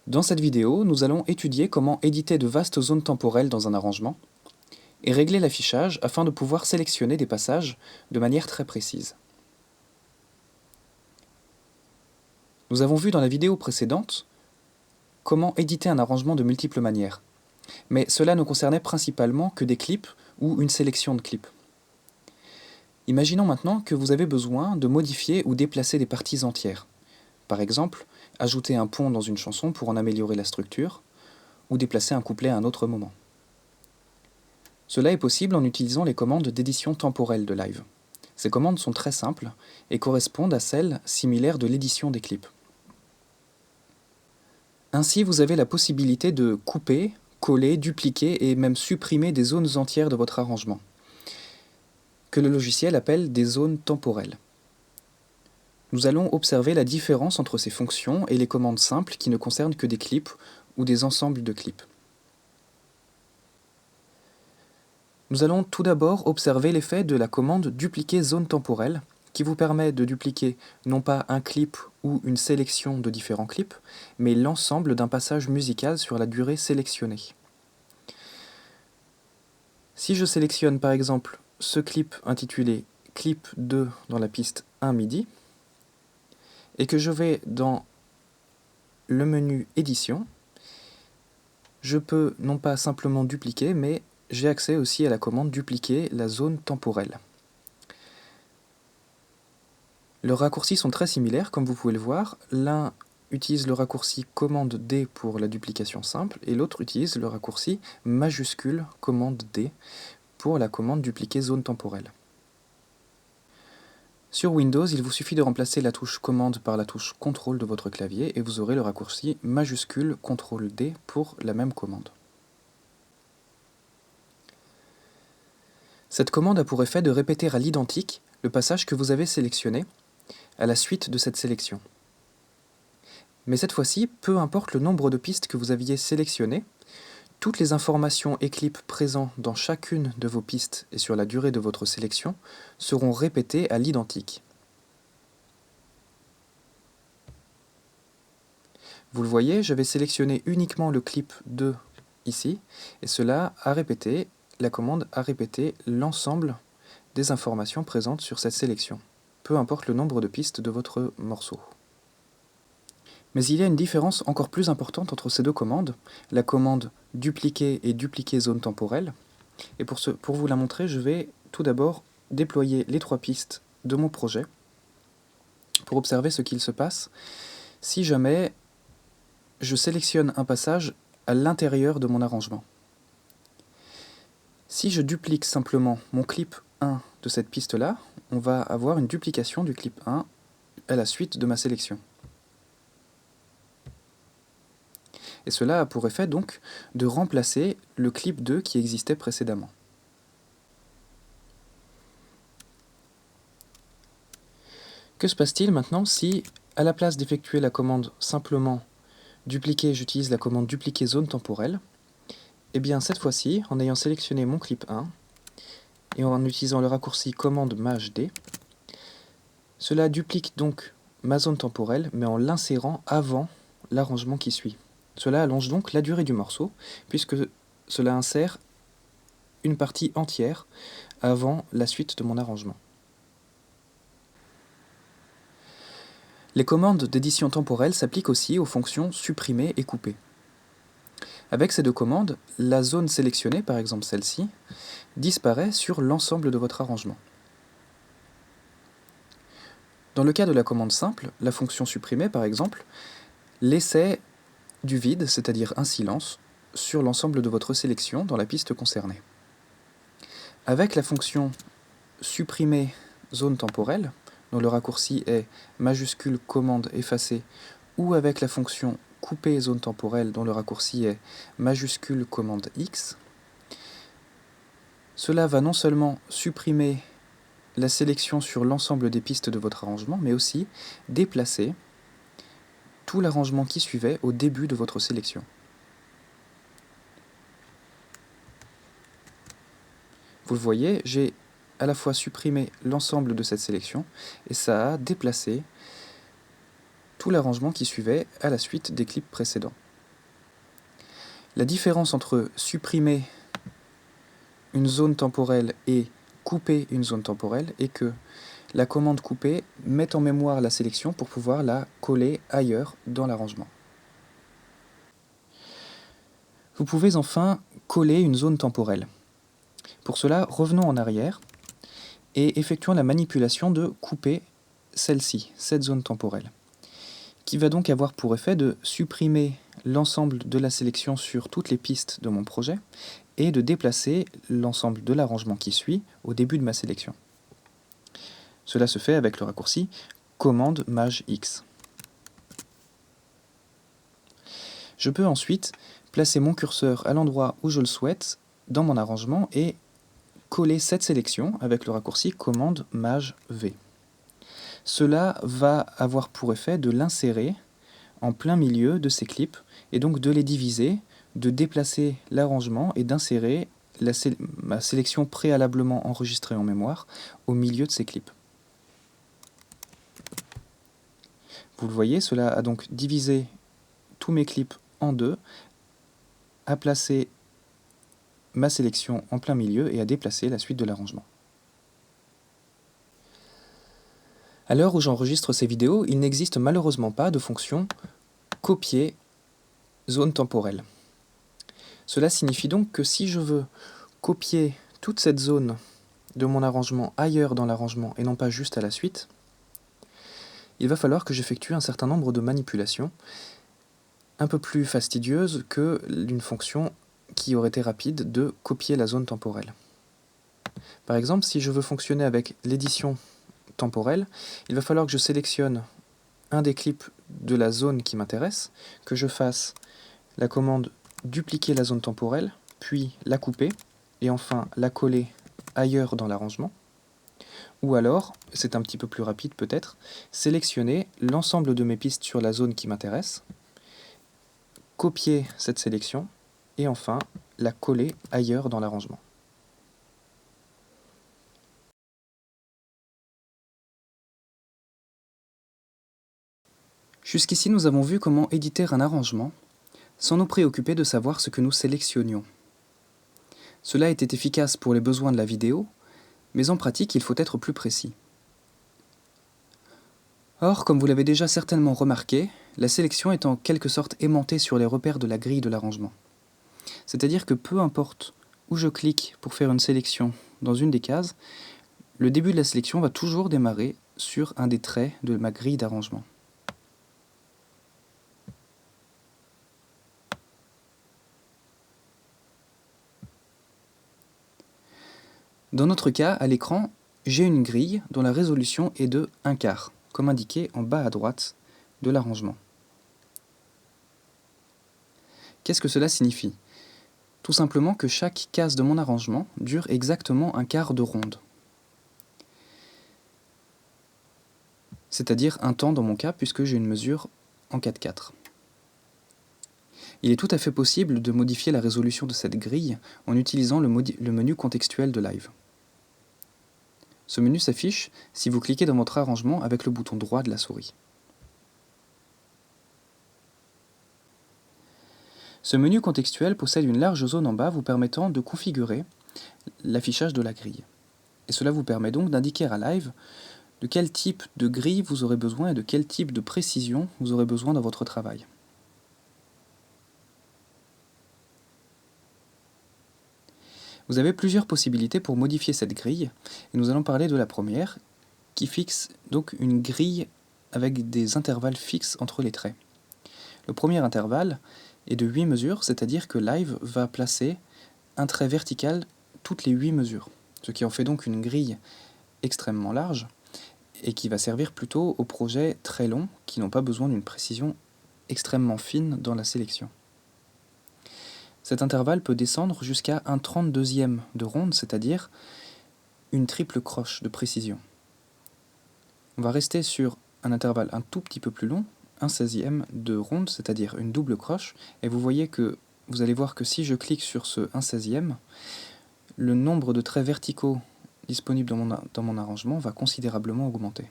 Dans cette vidéo, nous allons étudier comment éditer de vastes zones temporelles dans un arrangement et régler l'affichage afin de pouvoir sélectionner des passages de manière très précise. Nous avons vu dans la vidéo précédente comment éditer un arrangement de multiples manières, mais cela ne concernait principalement que des clips ou une sélection de clips. Imaginons maintenant que vous avez besoin de modifier ou déplacer des parties entières. Par exemple, ajouter un pont dans une chanson pour en améliorer la structure, ou déplacer un couplet à un autre moment. Cela est possible en utilisant les commandes d'édition temporelle de Live. Ces commandes sont très simples et correspondent à celles similaires de l'édition des clips. Ainsi, vous avez la possibilité de couper, coller, dupliquer et même supprimer des zones entières de votre arrangement, que le logiciel appelle des zones temporelles. Nous allons observer la différence entre ces fonctions et les commandes simples qui ne concernent que des clips ou des ensembles de clips. Nous allons tout d'abord observer l'effet de la commande dupliquer zone temporelle qui vous permet de dupliquer non pas un clip ou une sélection de différents clips, mais l'ensemble d'un passage musical sur la durée sélectionnée. Si je sélectionne par exemple ce clip intitulé Clip 2 dans la piste 1 MIDI et que je vais dans le menu Édition, je peux non pas simplement dupliquer, mais j'ai accès aussi à la commande dupliquer la zone temporelle. Leurs raccourcis sont très similaires, comme vous pouvez le voir. L'un utilise le raccourci commande D pour la duplication simple, et l'autre utilise le raccourci majuscule commande D pour la commande dupliquer zone temporelle. Sur Windows, il vous suffit de remplacer la touche commande par la touche contrôle de votre clavier, et vous aurez le raccourci majuscule CTRL D pour la même commande. Cette commande a pour effet de répéter à l'identique le passage que vous avez sélectionné à la suite de cette sélection. Mais cette fois-ci, peu importe le nombre de pistes que vous aviez sélectionnées, toutes les informations et clips présents dans chacune de vos pistes et sur la durée de votre sélection seront répétées à l'identique. Vous le voyez, j'avais sélectionné uniquement le clip 2 ici, et la commande a répété l'ensemble des informations présentes sur cette sélection, peu importe le nombre de pistes de votre morceau. Mais il y a une différence encore plus importante entre ces deux commandes, la commande dupliquer et dupliquer zone temporelle. Et pour vous la montrer, je vais tout d'abord déployer les 3 pistes de mon projet pour observer ce qu'il se passe si jamais je sélectionne un passage à l'intérieur de mon arrangement. Si je duplique simplement mon clip 1 de cette piste-là, on va avoir une duplication du clip 1 à la suite de ma sélection. Et cela a pour effet donc de remplacer le clip 2 qui existait précédemment. Que se passe-t-il maintenant si, à la place d'effectuer la commande simplement dupliquer, j'utilise la commande dupliquer zone temporelle? Eh bien cette fois-ci, en ayant sélectionné mon clip 1 et en utilisant le raccourci commande maj D, cela duplique donc ma zone temporelle mais en l'insérant avant l'arrangement qui suit. Cela allonge donc la durée du morceau, puisque cela insère une partie entière avant la suite de mon arrangement. Les commandes d'édition temporelle s'appliquent aussi aux fonctions supprimer et couper. Avec ces deux commandes, la zone sélectionnée, par exemple celle-ci, disparaît sur l'ensemble de votre arrangement. Dans le cas de la commande simple, la fonction supprimer, par exemple, laissait du vide, c'est-à-dire un silence, sur l'ensemble de votre sélection dans la piste concernée. Avec la fonction supprimer zone temporelle, dont le raccourci est majuscule commande effacer, ou avec la fonction couper zone temporelle, dont le raccourci est majuscule commande X, cela va non seulement supprimer la sélection sur l'ensemble des pistes de votre arrangement, mais aussi déplacer tout l'arrangement qui suivait au début de votre sélection. Vous le voyez, j'ai à la fois supprimé l'ensemble de cette sélection et ça a déplacé tout l'arrangement qui suivait à la suite des clips précédents. La différence entre supprimer une zone temporelle et couper une zone temporelle est que la commande couper met en mémoire la sélection pour pouvoir la coller ailleurs dans l'arrangement. Vous pouvez enfin coller une zone temporelle. Pour cela, revenons en arrière et effectuons la manipulation de couper celle-ci, cette zone temporelle, qui va donc avoir pour effet de supprimer l'ensemble de la sélection sur toutes les pistes de mon projet et de déplacer l'ensemble de l'arrangement qui suit au début de ma sélection. Cela se fait avec le raccourci commande maj X. Je peux ensuite placer mon curseur à l'endroit où je le souhaite dans mon arrangement et coller cette sélection avec le raccourci commande maj V. Cela va avoir pour effet de l'insérer en plein milieu de ces clips et donc de les diviser, de déplacer l'arrangement et d'insérer ma sélection préalablement enregistrée en mémoire au milieu de ces clips. Vous le voyez, cela a donc divisé tous mes clips en deux, a placé ma sélection en plein milieu et a déplacé la suite de l'arrangement. À l'heure où j'enregistre ces vidéos, il n'existe malheureusement pas de fonction copier zone temporelle. Cela signifie donc que si je veux copier toute cette zone de mon arrangement ailleurs dans l'arrangement et non pas juste à la suite, il va falloir que j'effectue un certain nombre de manipulations un peu plus fastidieuses que d'une fonction qui aurait été rapide de copier la zone temporelle. Par exemple, si je veux fonctionner avec l'édition temporelle, il va falloir que je sélectionne un des clips de la zone qui m'intéresse, que je fasse la commande dupliquer la zone temporelle, puis la couper, et enfin la coller ailleurs dans l'arrangement. Ou alors, c'est un petit peu plus rapide peut-être, sélectionner l'ensemble de mes pistes sur la zone qui m'intéresse, copier cette sélection, et enfin la coller ailleurs dans l'arrangement. Jusqu'ici, nous avons vu comment éditer un arrangement sans nous préoccuper de savoir ce que nous sélectionnions. Cela était efficace pour les besoins de la vidéo, mais en pratique, il faut être plus précis. Or, comme vous l'avez déjà certainement remarqué, la sélection est en quelque sorte aimantée sur les repères de la grille de l'arrangement. C'est-à-dire que peu importe où je clique pour faire une sélection dans une des cases, le début de la sélection va toujours démarrer sur un des traits de ma grille d'arrangement. Dans notre cas, à l'écran, j'ai une grille dont la résolution est de 1/4, comme indiqué en bas à droite de l'arrangement. Qu'est-ce que cela signifie? Tout simplement que chaque case de mon arrangement dure exactement 1/4 de ronde. C'est-à-dire un temps dans mon cas, puisque j'ai une mesure en 4/4. Il est tout à fait possible de modifier la résolution de cette grille en utilisant le menu contextuel de Live. Ce menu s'affiche si vous cliquez dans votre arrangement avec le bouton droit de la souris. Ce menu contextuel possède une large zone en bas vous permettant de configurer l'affichage de la grille. Et cela vous permet donc d'indiquer à Live de quel type de grille vous aurez besoin et de quel type de précision vous aurez besoin dans votre travail. Vous avez plusieurs possibilités pour modifier cette grille, et nous allons parler de la première, qui fixe donc une grille avec des intervalles fixes entre les traits. Le premier intervalle est de 8 mesures, c'est-à-dire que Live va placer un trait vertical toutes les 8 mesures, ce qui en fait donc une grille extrêmement large, et qui va servir plutôt aux projets très longs, qui n'ont pas besoin d'une précision extrêmement fine dans la sélection. Cet intervalle peut descendre jusqu'à un 32e de ronde, c'est-à-dire une triple croche de précision. On va rester sur un intervalle un tout petit peu plus long, un 16e de ronde, c'est-à-dire une double croche, et vous allez voir que si je clique sur ce 1/16e, le nombre de traits verticaux disponibles dans mon arrangement va considérablement augmenter.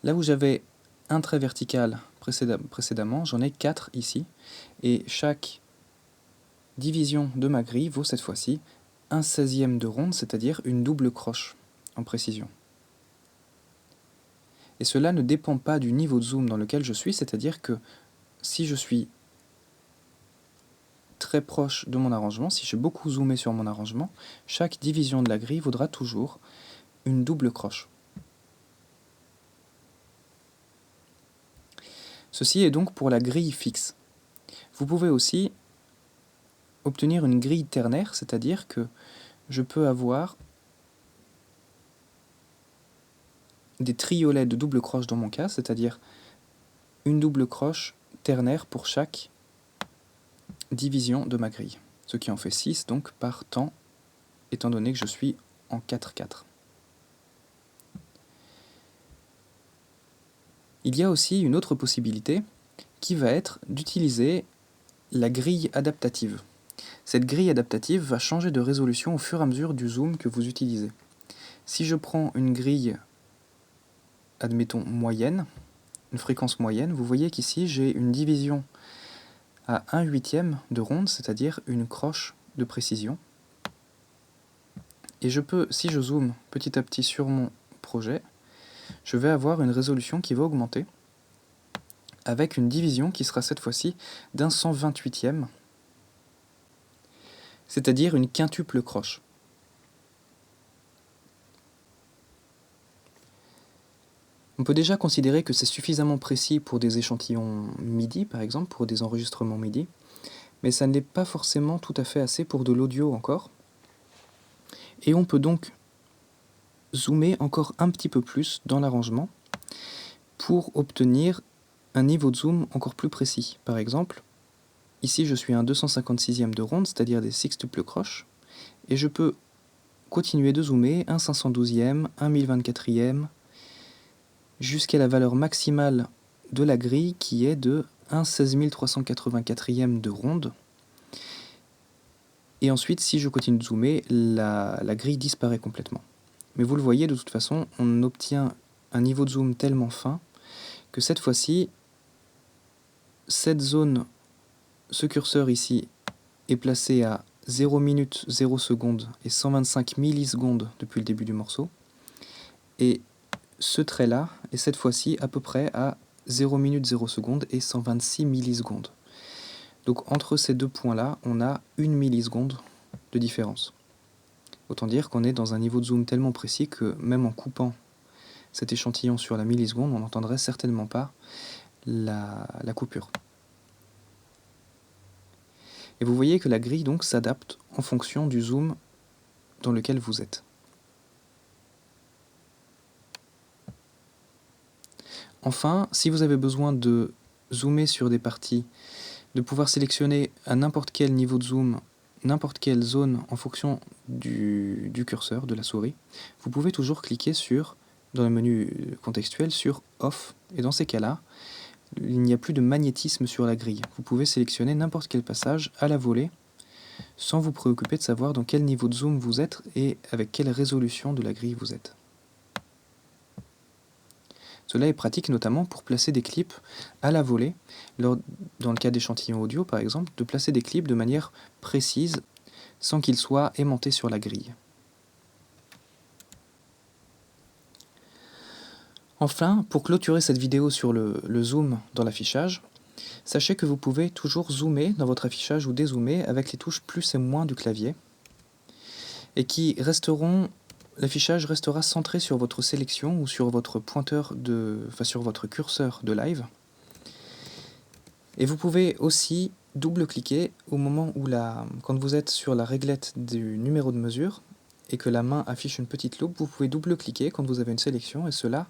Là où j'avais un trait vertical précédemment, j'en ai 4 ici, et chaque division de ma grille vaut cette fois-ci 1/16e de ronde, c'est-à-dire une double croche en précision. Et cela ne dépend pas du niveau de zoom dans lequel je suis, c'est-à-dire que si je suis très proche de mon arrangement, si j'ai beaucoup zoomé sur mon arrangement, chaque division de la grille vaudra toujours une double croche. Ceci est donc pour la grille fixe. Vous pouvez aussi obtenir une grille ternaire, c'est-à-dire que je peux avoir des triolets de double croche dans mon cas, c'est-à-dire une double croche ternaire pour chaque division de ma grille, ce qui en fait 6 donc par temps, étant donné que je suis en 4/4. Il y a aussi une autre possibilité qui va être d'utiliser la grille adaptative. Cette grille adaptative va changer de résolution au fur et à mesure du zoom que vous utilisez. Si je prends une grille, admettons moyenne, une fréquence moyenne, vous voyez qu'ici j'ai une division à 1/8e de ronde, c'est-à-dire une croche de précision. Et je peux, si je zoome petit à petit sur mon projet, je vais avoir une résolution qui va augmenter avec une division qui sera cette fois-ci d'un 128e, c'est-à-dire une quintuple croche. On peut déjà considérer que c'est suffisamment précis pour des échantillons MIDI, par exemple, pour des enregistrements MIDI, mais ça ne l'est pas forcément tout à fait assez pour de l'audio encore. Et on peut donc zoomer encore un petit peu plus dans l'arrangement pour obtenir un niveau de zoom encore plus précis. Par exemple, ici je suis à un 256e de ronde, c'est-à-dire des sextuples croches, et je peux continuer de zoomer un 512e, un 1024e, jusqu'à la valeur maximale de la grille qui est de 1 16384e de ronde. Et ensuite, si je continue de zoomer, la grille disparaît complètement. Mais vous le voyez, de toute façon, on obtient un niveau de zoom tellement fin que cette fois-ci, cette zone, ce curseur ici, est placé à 0 minutes 0 secondes et 125 millisecondes depuis le début du morceau. Et ce trait-là est cette fois-ci à peu près à 0 minutes 0 secondes et 126 millisecondes. Donc entre ces deux points-là, on a 1 milliseconde de différence. Autant dire qu'on est dans un niveau de zoom tellement précis que même en coupant cet échantillon sur la milliseconde, on n'entendrait certainement pas la coupure. Et vous voyez que la grille donc s'adapte en fonction du zoom dans lequel vous êtes. Enfin, si vous avez besoin de zoomer sur des parties, de pouvoir sélectionner à n'importe quel niveau de zoom, n'importe quelle zone en fonction du curseur, de la souris, vous pouvez toujours cliquer dans le menu contextuel sur Off, et dans ces cas-là, il n'y a plus de magnétisme sur la grille. Vous pouvez sélectionner n'importe quel passage à la volée, sans vous préoccuper de savoir dans quel niveau de zoom vous êtes et avec quelle résolution de la grille vous êtes. Cela est pratique notamment pour placer des clips à la volée, dans le cas d'échantillons audio par exemple, de placer des clips de manière précise sans qu'ils soient aimantés sur la grille. Enfin, pour clôturer cette vidéo sur le zoom dans l'affichage, sachez que vous pouvez toujours zoomer dans votre affichage ou dézoomer avec les touches plus et moins du clavier, et l'affichage restera centré sur votre sélection ou sur votre sur votre curseur de live. Et vous pouvez aussi double-cliquer au moment où quand vous êtes sur la réglette du numéro de mesure et que la main affiche une petite loupe, vous pouvez double-cliquer quand vous avez une sélection et cela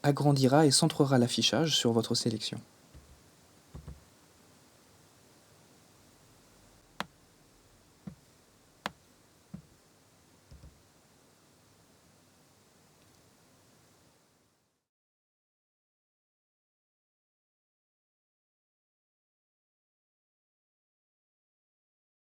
agrandira et centrera l'affichage sur votre sélection.